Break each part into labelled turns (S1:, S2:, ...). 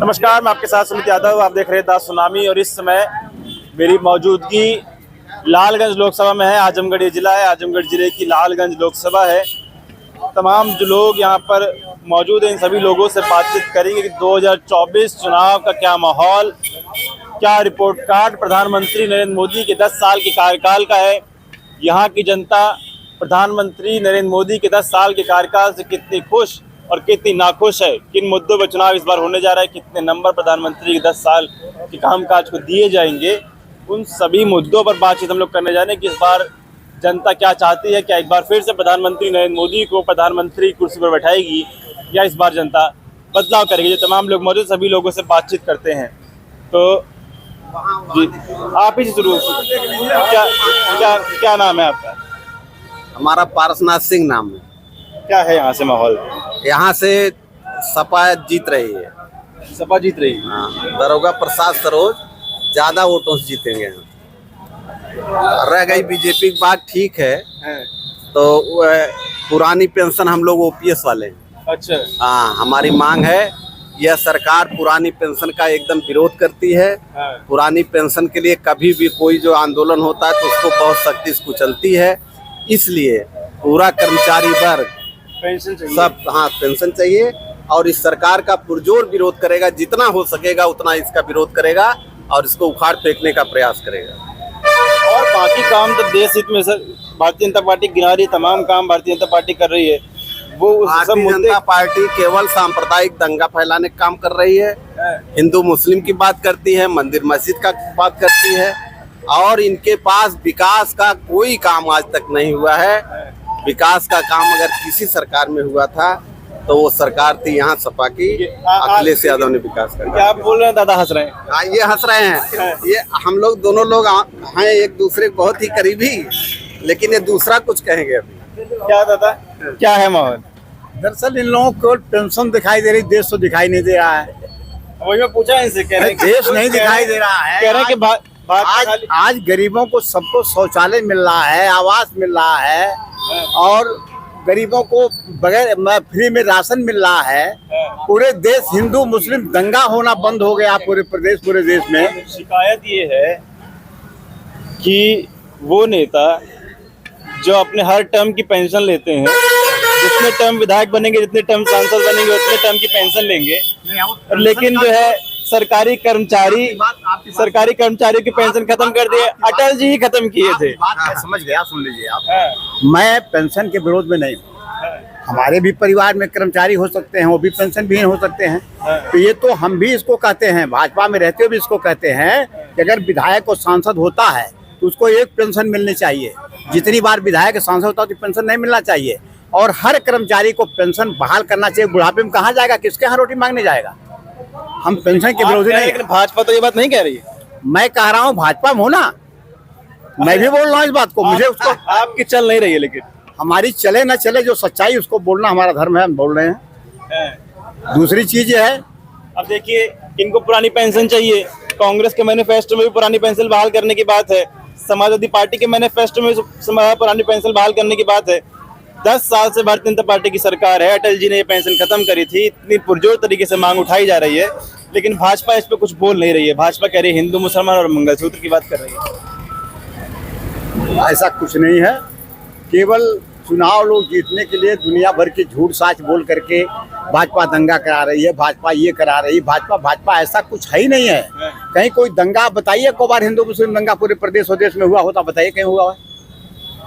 S1: नमस्कार, मैं आपके साथ सुमित यादव। आप देख रहे हैं द सुनामी और इस समय मेरी मौजूदगी लालगंज लोकसभा में है। आजमगढ़ ये जिला है, आजमगढ़ जिले की लालगंज लोकसभा है। तमाम जो लोग यहाँ पर मौजूद हैं इन सभी लोगों से बातचीत करेंगे कि 2024 चुनाव का क्या माहौल, क्या रिपोर्ट कार्ड प्रधानमंत्री नरेंद्र मोदी के 10 साल के कार्यकाल का है। यहाँ की जनता प्रधानमंत्री नरेंद्र मोदी के 10 साल के कार्यकाल से कितनी खुश और कितनी नाखुश है। किन मुद्दों पर चुनाव इस बार होने जा रहा है, कितने नंबर प्रधानमंत्री के 10 साल के कामकाज को दिए जाएंगे, उन सभी मुद्दों पर बातचीत हम लोग करने जा रहे हैं कि इस बार जनता क्या चाहती है। क्या एक बार फिर से प्रधानमंत्री नरेंद्र मोदी को प्रधानमंत्री कुर्सी पर बैठाएगी या इस बार जनता बदलाव करेगी। जो तमाम लोग मौजूद सभी लोगों से बातचीत करते हैं। तो जी, आप ही से शुरू। क्या क्या क्या नाम है आपका?
S2: हमारा पारसनाथ सिंह नाम है।
S1: क्या है यहाँ से माहौल?
S2: यहाँ से सपा जीत रही है।
S1: सपा जीत रही है।
S2: हाँ, दरोगा प्रसाद सरोज ज्यादा वोटों से जीतेंगे। रह गई बीजेपी की बात, ठीक है, तो पुरानी पेंशन हम लोग ओपीएस वाले हैं।
S1: अच्छा।
S2: हाँ, हमारी मांग है, यह सरकार पुरानी पेंशन का एकदम विरोध करती है। पुरानी पेंशन के लिए कभी भी कोई जो आंदोलन होता है तो उसको बहुत सख्ती से कुचलती है। इसलिए पूरा कर्मचारी वर्ग
S1: पेंशन चाहिए।
S2: सब, हाँ, पेंशन चाहिए और इस सरकार का पुरजोर विरोध करेगा। जितना हो सकेगा उतना इसका विरोध करेगा और इसको उखाड़ फेंकने का प्रयास करेगा।
S1: और बाकी काम तो देश हित में सर भारतीय जनता पार्टी गिना रही है, तमाम काम भारतीय जनता पार्टी कर रही है। वो
S2: भारतीय जनता पार्टी केवल सांप्रदायिक दंगा फैलाने का काम कर रही है। हिंदू मुस्लिम की बात करती है, मंदिर मस्जिद का बात करती है और इनके पास विकास का कोई काम आज तक नहीं हुआ है। विकास का काम अगर किसी सरकार में हुआ था तो वो सरकार थी यहाँ सपा की, अखिलेश यादव ने विकास कर।
S1: क्या आप बोल रहे हैं? दादा हंस रहे हैं।
S2: हाँ, ये हंस रहे हैं। ये हम लोग दोनों लोग हैं एक दूसरे के बहुत ही करीबी, लेकिन ये दूसरा कुछ कहेंगे अभी।
S1: क्या दादा, क्या है माहौल?
S3: दरअसल इन लोगों को पेंशन दिखाई दे रही, देश तो दिखाई नहीं दे रहा है।
S1: वही मैं पूछा इनसे, कह रहे हैं
S3: देश नहीं दिखाई दे रहा है।
S1: कह रहे हैं कि
S3: आज गरीबों को सबको शौचालय मिल रहा है, आवास मिल रहा है और गरीबों को बगैर फ्री में राशन मिल रहा है। पूरे देश हिंदू मुस्लिम दंगा होना बंद हो गया पूरे प्रदेश, पूरे देश में।
S1: शिकायत ये है कि वो नेता जो अपने हर टर्म की पेंशन लेते हैं, जितने टर्म विधायक बनेंगे, जितने टर्म सांसद बनेंगे, उतने टर्म की पेंशन लेंगे, लेकिन जो है सरकारी कर्मचारियों की पेंशन खत्म कर दिए। अटल जी ही खत्म किए थे।
S3: बात समझ गया, सुन लीजिए आप। मैं पेंशन के विरोध में नहीं हूँ। हमारे भी परिवार में कर्मचारी हो सकते हैं, वो भी पेंशन भी हो सकते हैं। तो ये तो हम भी इसको कहते हैं, भाजपा में रहते हुए भी इसको कहते हैं कि अगर विधायक और सांसद होता है तो उसको एक पेंशन मिलनी चाहिए। जितनी बार विधायक सांसद होता है तो पेंशन नहीं मिलना चाहिए और हर कर्मचारी को पेंशन बहाल करना चाहिए। बुढ़ापे में कहाँ जाएगा, किसके यहाँ रोटी मांगने जाएगा? हम पेंशन के विरोधी नहीं।
S1: लेकिन भाजपा तो ये बात नहीं कह रही है।
S3: मैं कह रहा हूँ भाजपा में हो ना, मैं भी बोल रहा हूँ इस बात को। मुझे उसको
S1: आपकी चल नहीं रही है, लेकिन
S3: हमारी चले ना चले, जो सच्चाई उसको बोलना हमारा धर्म है, हम बोल रहे हैं। दूसरी चीज ये है,
S1: अब देखिए, इनको पुरानी पेंशन चाहिए। कांग्रेस के मैनिफेस्टो में भी पुरानी पेंशन बहाल करने की बात है। समाजवादी पार्टी के मैनिफेस्टो में पुरानी पेंशन बहाल करने की बात है। 10 साल से भारतीय जनता पार्टी की सरकार है। अटल जी ने ये पेंशन खत्म करी थी। इतनी पुरजोर तरीके से मांग उठाई जा रही है, लेकिन भाजपा इस पे कुछ बोल नहीं रही है। भाजपा कह रही है हिंदू मुसलमान और मंगलसूत्र की बात कर रही है।
S3: ऐसा कुछ नहीं है। केवल चुनाव लोग जीतने के लिए दुनिया भर की झूठ साच बोल करके भाजपा दंगा करा रही है, भाजपा ये करा रही है। भाजपा ऐसा कुछ है ही नहीं है। कहीं कोई दंगा बताइए, को बार हिंदू मुस्लिम दंगा पूरे प्रदेश और देश में हुआ होता बताइए, कहीं हुआ है?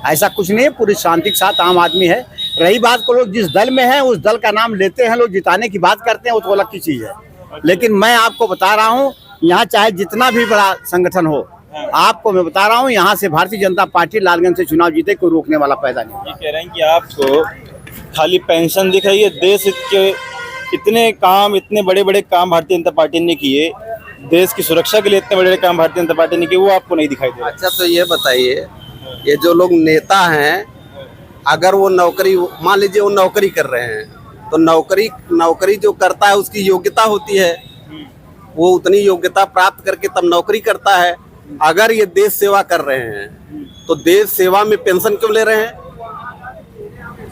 S3: ऐसा कुछ नहीं है। पूरी शांति के साथ आम आदमी है। रही बात को, लोग जिस दल में है उस दल का नाम लेते हैं, लोग जिताने की बात करते हैं, वो तो अलग की चीज है। लेकिन मैं आपको बता रहा हूँ, यहाँ चाहे जितना भी बड़ा संगठन हो, आपको मैं बता रहा हूँ, यहाँ से भारतीय जनता पार्टी लालगंज से चुनाव जीते, कोई रोकने वाला पैदा नहीं।
S1: ये कह रहे हैं कि आपको खाली पेंशन दिख रही है, देश के इतने काम, इतने बड़े बड़े काम भारतीय जनता पार्टी ने किए, देश की सुरक्षा के लिए इतने बड़े बड़े काम भारतीय जनता पार्टी ने किए, वो आपको नहीं दिखाई दे रहा।
S2: अच्छा, तो ये बताइए, ये जो लोग नेता हैं, अगर वो नौकरी, मान लीजिए वो नौकरी कर रहे हैं, तो नौकरी जो करता है उसकी योग्यता होती है। वो उतनी योग्यता प्राप्त करके तब नौकरी करता है। अगर ये देश सेवा कर रहे हैं तो देश सेवा में पेंशन क्यों ले रहे हैं?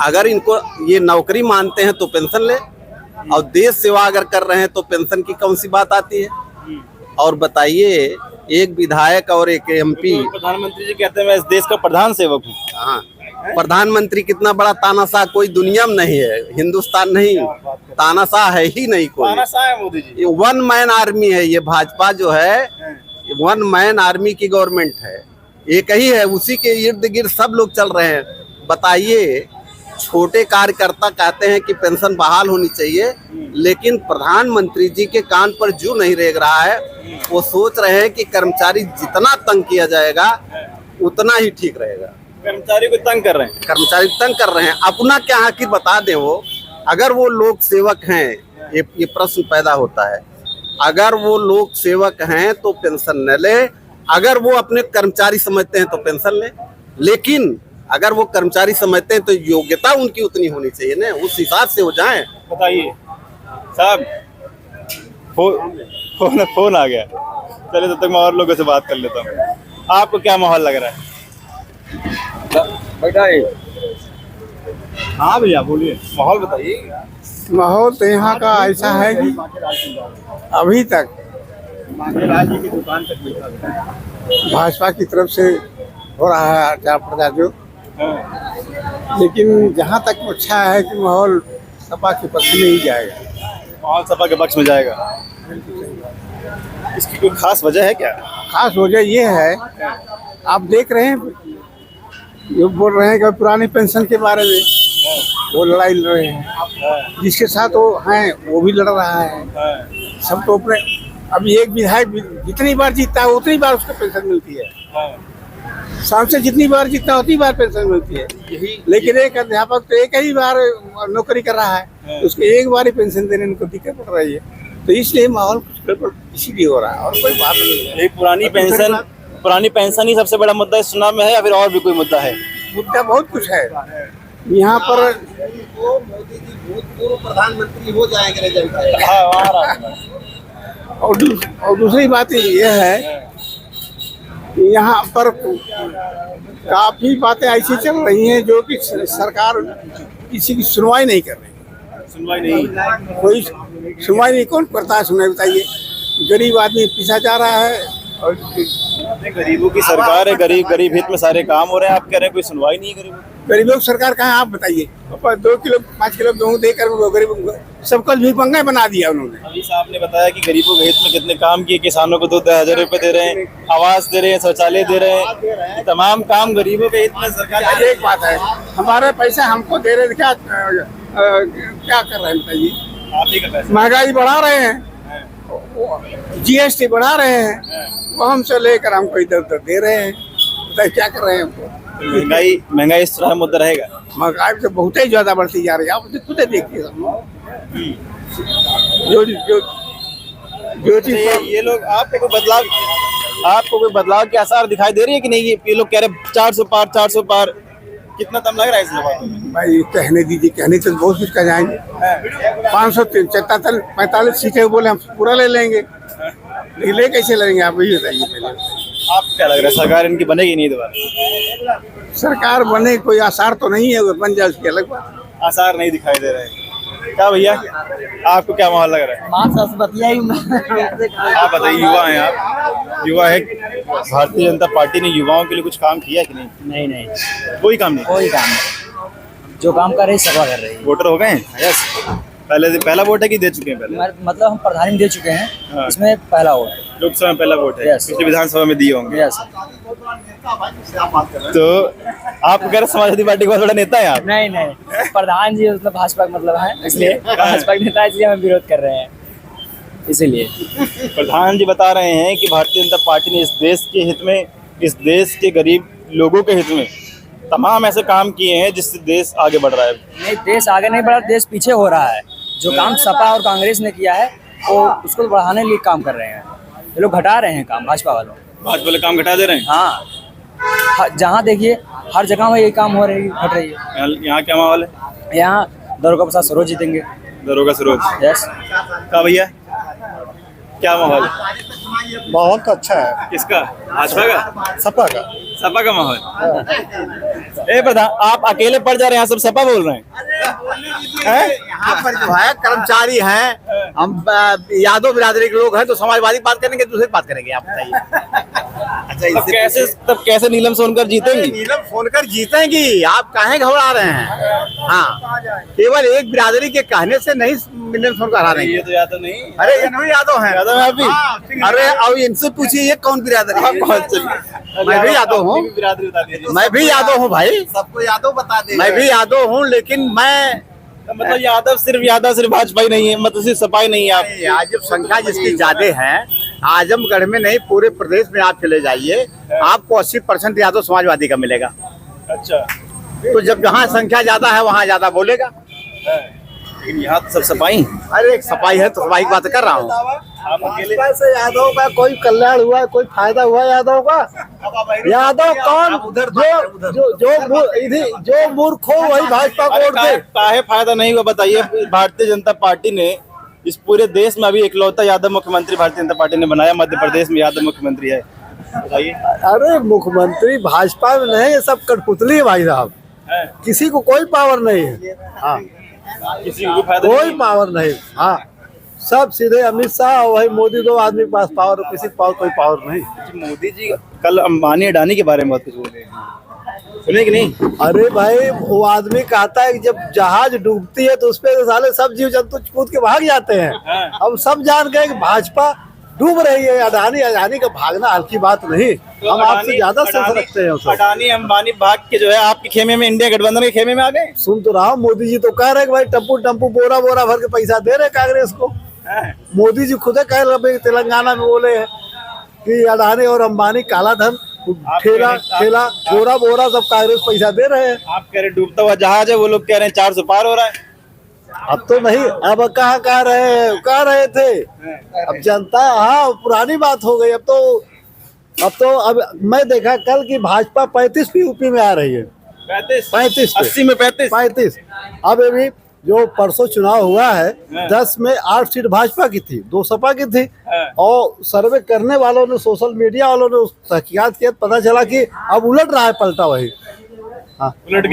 S2: अगर इनको ये नौकरी मानते हैं तो पेंशन ले। और देश सेवा अगर कर रहे हैं तो पेंशन की कौन सी बात आती है? और बताइए, एक विधायक और एक एमपी,
S1: प्रधानमंत्री जी कहते हैं मैं इस देश का प्रधान सेवक हूँ।
S2: हाँ, प्रधानमंत्री कितना बड़ा तानाशाह कोई दुनिया में नहीं है, हिंदुस्तान नहीं, तानाशाह है ही नहीं कोई।
S1: तानाशाह है मोदी जी।
S2: ये वन मैन आर्मी है, ये भाजपा जो है वन मैन आर्मी की गवर्नमेंट है, एक ही है, उसी के इर्द गिर्द सब लोग चल रहे हैं। बताइए, छोटे कार्यकर्ता कहते हैं कि पेंशन बहाल होनी चाहिए, लेकिन प्रधानमंत्री जी के कान पर जू नहीं रेंग रहा है। वो सोच रहे हैं कि कर्मचारी जितना तंग किया जाएगा उतना ही ठीक रहेगा।
S1: कर्मचारी को तंग कर रहे हैं।
S2: कर्मचारी तंग कर रहे हैं, अपना क्या आखिर बता दें। वो अगर वो लोक सेवक हैं, ये प्रश्न पैदा होता है, अगर वो लोक सेवक हैं तो पेंशन न ले, अगर वो अपने कर्मचारी समझते हैं तो पेंशन ले, लेकिन अगर वो कर्मचारी समझते हैं तो योग्यता उनकी उतनी होनी चाहिए ना, उस हिसाब से हो जाएं।
S1: बताइए साहब, फोन आ गया। चलिए तब तक मैं और लोगों से बात कर लेता हूँ। आपको क्या माहौल लग रहा है?
S3: बेटा
S1: हाँ भैया बोलिए, माहौल बताइए।
S3: माहौल तो यहाँ का ऐसा है कि अभी तक
S1: की दुकान तक
S3: भाजपा की तरफ से हो रहा है आचार प्रचार जो, लेकिन जहाँ तक अच्छा है कि माहौल सपा के पक्ष में ही जाएगा।
S1: माहौल सपा के पक्ष में जाएगा। इसकी कोई खास वजह है क्या?
S3: खास वजह ये है, आप देख रहे हैं जो बोल रहे हैं कि पुरानी पेंशन के बारे में वो लड़ाई लड़ रहे हैं, जिसके साथ वो हैं वो भी लड़ रहा है। सब तो अपने, अभी एक विधायक जितनी बार जीतता है उतनी बार उसको पेंशन मिलती है, सांसद जितनी बार जीतता है उतनी बार पेंशन मिलती है। लेकिन एक अध्यापक तो एक ही बार नौकरी कर रहा है, उसको एक बार ही पेंशन देने में कोई दिक्कत पड़ रही है, तो इसलिए माहौल कुछ गड़बड़ इसीलिए हो रहा है और कोई बात नहीं है।
S1: ये पुरानी पेंशन ही सबसे बड़ा मुद्दा इस चुनाव में है या फिर और भी कोई मुद्दा है?
S3: मुद्दा बहुत कुछ है यहाँ पर।
S2: मोदी जी भूतपूर्व प्रधानमंत्री हो जाएंगे
S3: और दूसरी बात ये है कि यहाँ पर काफी बातें ऐसी चल रही हैं जो कि सरकार किसी की सुनवाई नहीं कर रही।
S1: सुनवाई नहीं,
S3: कोई सुनवाई नहीं, कौन करता है सुनवाई बताइए? गरीब आदमी पिसा जा रहा है और
S1: गरीबों की सरकार है, गरीब हित में सारे काम हो रहे हैं, आप कह रहे हैं कोई सुनवाई नहीं है
S3: गरीबों की सरकार कहाँ है आप बताइए? 2 किलो 5 किलो गेहूँ देकर वो गरीब सबका भीखमंगा बना दिया उन्होंने।
S1: अभी साहब ने बताया कि गरीबों के हित में कितने काम किए, किसानों को 2,000 रुपए दे रहे हैं, आवास दे रहे हैं, शौचालय दे रहे हैं, तमाम काम गरीबों के हित में सरकार।
S3: एक बात है, हमारे पैसे हमको दे रहे, क्या कर रहे हैं बताइए?
S1: आप ही का पैसा।
S3: महंगाई बढ़ा रहे हैं, GST बढ़ा रहे हैं, वो हमसे लेकर हमको इधर उधर दे रहे हैं, बताइए क्या कर रहे हैं हमको?
S1: महंगाई इस तरह मुद्दा रहेगा।
S3: महंगाई तो बहुत ही ज्यादा बढ़ती जा रही है, आप खुद देखिए। जो चीज
S1: ये लोग आपको कोई बदलाव के आसार दिखाई दे रही है कि नहीं? ये लोग कह रहे 400 पार, कितना दम लग रहा है इस लोगों?
S3: भाई कहने दीजिए, कहने से बहुत कुछ कह जाएंगे। 545 सीटें बोले हम पूरा ले लेंगे, लेकिन ले कैसे लेंगे आप यही बताइए पहले।
S1: आप क्या लग रहा है सरकार इनकी बनेगी नहीं दोबारा?
S3: सरकार बने कोई आसार तो नहीं है, बन जाए उसकी अलग बात।
S1: आसार नहीं दिखाई दे रहे हैं। क्या भैया, आपको क्या माहौल लग रहा है? आप बताइए, युवा हैं आप, युवा है, भारतीय जनता पार्टी ने युवाओं के लिए कुछ काम किया कि नहीं?
S4: नहीं,
S1: कोई काम नहीं।
S4: कोई काम नहीं, जो काम कर रही सभा कर रही है।
S1: वोटर हो गए हैं? यस। पहला वोट है कि दे चुके हैं पहले?
S4: मतलब हम प्रधान दे चुके हैं।
S1: हाँ।
S4: इसमें पहला वोट,
S1: लोकसभा में पहला वोट है।
S4: यस।
S1: पिछली विधानसभा में दिए होंगे।
S4: यस।
S1: तो आप कह रहे समाजवादी पार्टी का बहुत बड़ा नेता है आप?
S4: नहीं, प्रधान जी मतलब भाजपा का मतलब है, इसलिए भाजपा के नेता, इसलिए हम विरोध कर रहे हैं, इसीलिए।
S1: प्रधान जी बता रहे हैं कि भारतीय जनता पार्टी ने इस देश के हित में, इस देश के गरीब लोगों के हित में तमाम ऐसे काम किए हैं जिससे देश आगे बढ़ रहा है।
S4: नहीं, देश आगे नहीं बढ़ा, देश पीछे हो रहा है। जो काम सपा और कांग्रेस ने किया है वो उसको बढ़ाने के लिए काम कर रहे हैं। ये लोग घटा रहे हैं काम, भाजपा वाले
S1: काम घटा दे रहे हैं।
S4: हाँ, जहाँ देखिए हर जगह में यही काम हो रही घट रही है।
S1: यहाँ क्या माहौल है?
S4: यहाँ दरोगा प्रसाद सरोज जीतेंगे।
S1: दरोगा सरोज?
S4: यस।
S1: क्या भैया, क्या माहौल है?
S3: बहुत अच्छा है।
S1: किसका? भाजपा का?
S3: सपा का।
S1: सपा का माहौल। ए प्रधान, आप अकेले पड़ जा रहे हैं, यहाँ सब सपा बोल रहे हैं।
S3: यहाँ पर जो है कर्मचारी हैं, हम यादव बिरादरी के लोग हैं, तो समाजवादी बात करेंगे, दूसरी बात करेंगे, आप बताइए। अच्छा,
S1: तब कैसे नीलम सोनकर जीतेंगी?
S3: नीलम सोनकर जीतेंगी, आप काहे घबरा रहे हैं? हाँ, केवल एक बिरादरी के कहने से नहीं नीलम सोनकर हारेंगे।
S1: ये तो यादव नहीं,
S3: अरे ये नहीं यादव है,
S1: यादव है आप भी?
S3: अरे अब इनसे पूछिए ये कौन बिरादरी है?
S1: कौन से?
S3: मैं भी यादव हूँ,
S1: बिरादरी बता दीजिए।
S3: मैं भी यादव हूँ भाई,
S2: सबको यादव बता दे।
S3: मैं भी यादव हूँ, लेकिन मैं
S1: मतलब यादव सिर्फ भाजपा ही नहीं है, मतलब सिर्फ सपा ही नहीं है आप।
S3: आज जब संख्या जिसकी ज्यादा है, आजमगढ़ में नहीं पूरे प्रदेश में आप चले जाइए, आपको 80% यादव समाजवादी का मिलेगा।
S1: अच्छा,
S3: तो जब जहाँ संख्या ज्यादा है वहाँ ज्यादा बोलेगा।
S1: लेकिन यहाँ तो सब सपाई।
S3: अरे एक सफाई है तो सफाई की बात कर रहा हूँ।
S1: आप अकेले
S5: से यादव का कोई कल्याण हुआ, कोई फायदा हुआ यादव का? यादव कौन? जो मूर्ख हो वही भाजपा को वोट दे।
S1: काहे फायदा नहीं हुआ बताइए? भारतीय जनता पार्टी ने इस पूरे देश में अभी इकलौता यादव मुख्यमंत्री भारतीय जनता पार्टी ने बनाया, मध्य प्रदेश में यादव मुख्यमंत्री है, बताइए।
S5: अरे मुख्यमंत्री भाजपा में नहीं, ये सब कठपुतली है भाई साहब, किसी को कोई पावर नहीं है। हाँ,
S1: किसी को फायदा
S5: कोई पावर नहीं। हाँ, सब सीधे अमित शाह और वही मोदी, दो आदमी के पास पावर, किसी के पास कोई पावर नहीं।
S1: मोदी जी कल अंबानी अडानी के बारे में बहुत कुछ बोले, सुने कि नहीं?
S5: अरे भाई, वो आदमी कहता है कि जब जहाज डूबती है तो उसपे साले सब जीव जंतु कूद के भाग जाते हैं। अब सब जान गए कि भाजपा डूब रही है, अडानी का भागना हल्की बात नहीं।
S1: तो
S5: हम आपसे ज्यादा सेंस रखते हैं उसको।
S1: अडानी अंबानी भाग के जो है आपके खेमे में, इंडिया गठबंधन के खेमे में आ गए।
S5: सुन तो रहा हूँ, मोदी जी तो कह रहे हैं कि भाई टप्पू बोरा भर के पैसा दे रहे कांग्रेस को। मोदी जी खुद कह रहे, तेलंगाना में बोले हैं कि अडानी और अंबानी काला धन, ठेला बोरा सब कांग्रेस पैसा दे रहे हैं।
S1: आप कह रहे डूबता हुआ जहाज है, वो लोग कह रहे हैं 400 पार हो रहा है।
S5: अब तो नहीं, अब कहाँ कह रहे थे, अब जनता, हाँ पुरानी बात हो गई। अब मैं देखा कल की भाजपा 35 भी यूपी में आ रही है। 35
S1: 80 में 35।
S5: अब अभी जो परसों चुनाव हुआ है, 10 में 8 सीट भाजपा की थी, 2 सपा की थी। और सर्वे करने वालों ने, सोशल मीडिया वालों ने तहकीकात किया, पता चला कि अब उलट रहा है पलटा वही। हाँ, उलट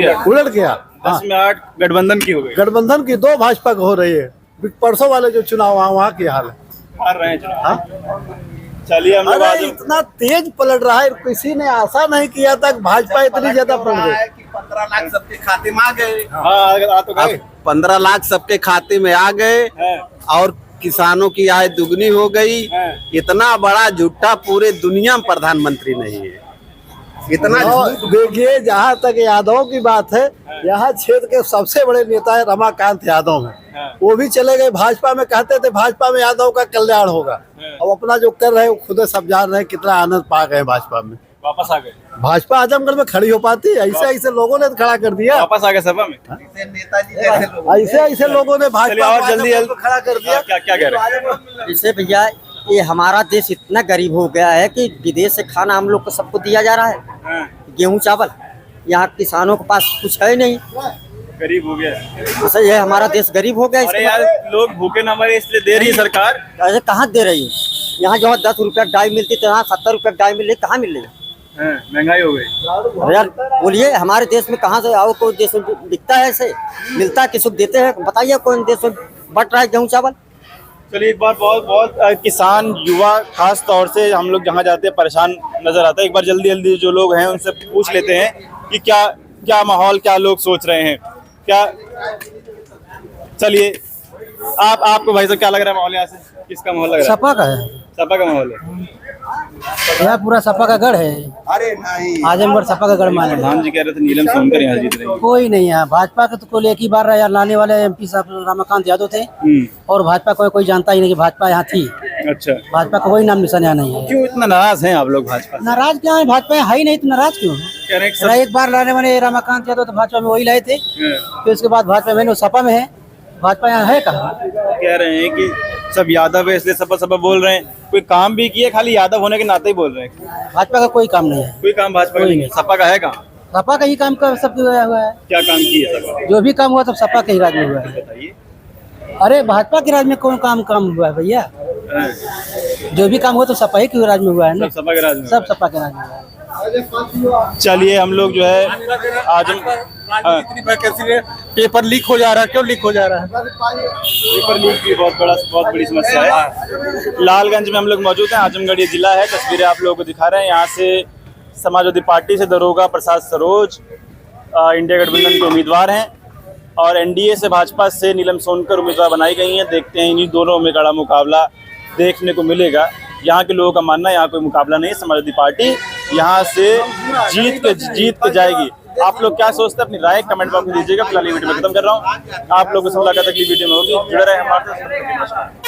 S5: गया।
S1: 10 में 8 गठबंधन की हो गई,
S5: गठबंधन की 2 भाजपा को हो रही है। परसों वाले जो चुनाव वहाँ की हाल है,
S1: हार रहे हैं चुनाव। चलिए हम लोग
S5: अरे इतना तेज पलट रहा है, किसी ने आशा नहीं किया था कि भाजपा इतनी ज्यादा पलट गई।
S2: 15 लाख सबके खाते में आ गए।
S1: हाँ, आ तो गए।
S2: 15 लाख सबके खाते में आ गए और किसानों की आय दुगनी हो गई। इतना बड़ा झूठा पूरे दुनिया में प्रधानमंत्री नहीं है। इतना
S5: देखिए, जहाँ तक यादव की बात है, यहाँ क्षेत्र के सबसे बड़े नेता है रमाकांत यादव है। वो भी चले गए भाजपा में, कहते थे भाजपा में यादव का कल्याण होगा। अब अपना जो कर रहे हैं वो खुद सब जान रहे हैं कितना आनंद पा गए भाजपा में।
S1: वापस आ गए।
S5: भाजपा आजमगढ़ में खड़ी हो पाती है? ऐसे लोगों ने खड़ा कर दिया।
S1: वापस आ गए सभा में।
S5: ऐसे लोगों ने भाजपा
S1: और जल्दी
S5: खड़ा कर दिया।
S1: क्या कह रहे हैं?
S6: इससे भैया, ये हमारा देश इतना गरीब हो गया है कि विदेश से खाना हम लोग को सबको दिया जा रहा है, गेहूं चावल। यहाँ किसानों के पास कुछ है नहीं,
S1: गरीब हो गया।
S6: ऐसे ये हमारा देश गरीब हो गया।
S1: अरे यार, लोग भूखे न मरे इसलिए दे रही है सरकार।
S6: ऐसे कहाँ दे रही है? यहाँ जो 10 रुपया डाई मिलती तो यहाँ 70 रुपया डाई मिल रही, कहाँ मिल रही है?
S1: महंगाई हो गई।
S6: यार बोलिए, हमारे देश में कहाँ से आओ, कोई देश में दिखता है ऐसे? मिलता है, किसी को देते हैं? बताइए कौन देश में बट रहा है गेहूँ चावल?
S1: चलिए, एक बार बहुत किसान, युवा, खास तौर से हम लोग जहाँ जाते हैं परेशान नजर आता है। एक बार जल्दी जो लोग हैं उनसे पूछ लेते हैं कि क्या माहौल, क्या लोग सोच रहे हैं, क्या। चलिए, आपको भाई साहब क्या लग रहा है माहौल? यहाँ से किसका माहौल लग रहा है?
S5: सपा का है,
S1: सपा का माहौल है।
S5: यह पूरा सपा का गढ़ है।
S2: अरे नहीं,
S5: आजमगढ़ सपा का गढ़ माने।
S1: प्रधान जी कह रहे थे नीलम सोनकर यहाँ जीत रही है।
S5: कोई नहीं है भाजपा के, तो कोई एक ही बार रहा, लाने वाले एमपी साहब रमाकांत यादव थे। और भाजपा को कोई जानता ही नहीं कि भाजपा यहाँ थी।
S1: अच्छा,
S5: भाजपा का कोई नाम निशान यहाँ नहीं है।
S1: क्यों इतना नाराज हैं आप लोग भाजपा से?
S5: नाराज क्या है? भाजपा है ही नहीं तो नाराज क्यों?
S1: कह रहे हैं
S5: एक बार लाने वाले रमाकांत यादव तो भाजपा में वही लाए थे, फिर उसके बाद भाजपा में सपा में है। भाजपा यहाँ है कहाँ?
S1: कह रहे हैं कि सब यादव है इसलिए सपा बोल रहे हैं। कोई काम भी किए, खाली यादव होने के नाते ही बोल रहे हैं?
S5: भाजपा का कोई काम नहीं है।
S1: कोई काम भाजपा का नहीं है। सपा का है कहाँ?
S5: सपा का ही काम का सब हुआ है।
S1: क्या काम किए सपा?
S5: जो भी काम हुआ सब सपा के ही राज में हुआ है।
S1: बताइए।
S5: अरे भाजपा के राज में कौन काम हुआ है भैया? जो भी काम हुआ तो सपा ही के राज में हुआ है ना।
S1: सब सपा के राज में,
S5: सब सपा के राज में हुआ है।
S1: चलिए हम लोग जो है आजम
S3: पेपर लीक हो जा रहा है, क्यों लीक हो जा रहा है?
S1: पेपर लीक की बहुत बड़ी समस्या है। लालगंज में हम लोग मौजूद हैं, आजमगढ़ ये जिला है। तस्वीरें आप लोगों को दिखा रहे हैं। यहाँ से समाजवादी पार्टी से दरोगा प्रसाद सरोज इंडिया गठबंधन के उम्मीदवार हैं और एनडीए से भाजपा से नीलम सोनकर उम्मीदवार बनाई गई हैं। देखते हैं इन्हीं दोनों में कड़ा मुकाबला देखने को मिलेगा। यहाँ के लोगों का मानना है यहाँ कोई मुकाबला नहीं है, समाजवादी पार्टी यहाँ से जीत के जाएगी। आप लोग क्या सोचते हैं अपनी राय कमेंट बॉक्स में दीजिएगा। फिलहाल ये वीडियो में खत्म कर रहा हूँ। आप लोगों से मुलाकात अगली वीडियो में होगी। जुड़े रहे हमारे साथ।